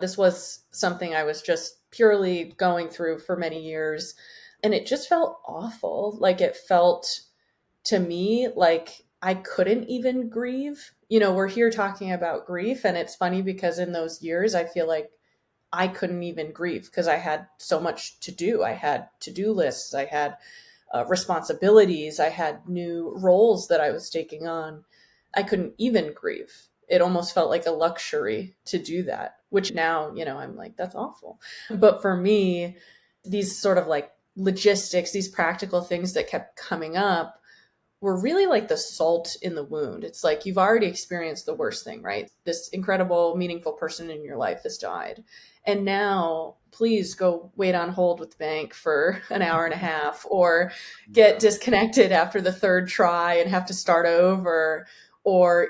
This was something I was just purely going through for many years. And it just felt awful. Like it felt to me like I couldn't even grieve. We're here talking about grief. And it's funny because in those years, I feel like I couldn't even grieve because I had so much to do. I had to do lists, I had responsibilities, I had new roles that I was taking on. I couldn't even grieve. It almost felt like a luxury to do that, which now, I'm like, that's awful. But for me, these sort of like logistics, these practical things that kept coming up were really like the salt in the wound. It's like you've already experienced the worst thing, right? This incredible, meaningful person in your life has died. And now, please go wait on hold with the bank for an hour and a half, or get disconnected after the third try and have to start over, or,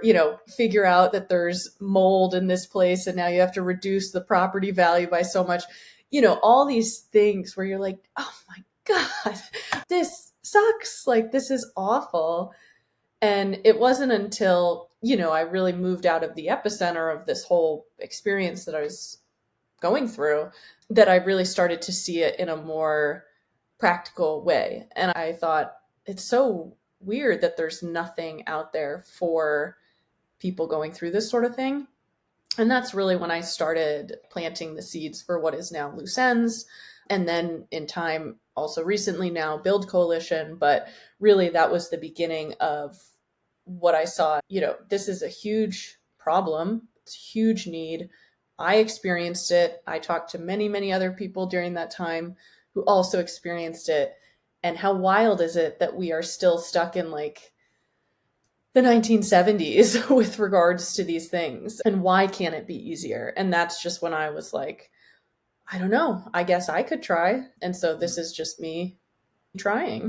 figure out that there's mold in this place and now you have to reduce the property value by so much. All these things where you're like, oh my God, this sucks. Like, this is awful. And it wasn't until, I really moved out of the epicenter of this whole experience that I was going through that I really started to see it in a more practical way. And I thought, it's so weird that there's nothing out there for people going through this sort of thing. And that's really when I started planting the seeds for what is now Loose Ends. And then in time, also recently now, Build Coalition. But really, that was the beginning of what I saw. This is a huge problem. It's a huge need. I experienced it. I talked to many, many other people during that time who also experienced it. And how wild is it that we are still stuck in like the 1970s with regards to these things? And why can't it be easier? And that's just when I was like, I don't know, I guess I could try. And so this is just me trying.